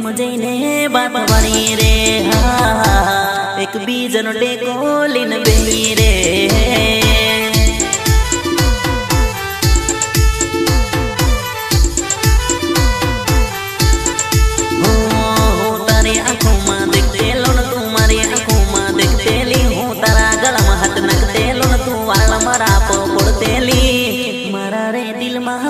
સમજઈને બાત વાળી રે એક બીજનો ટેકો લીન બેહી રે મારા રે દિલ માં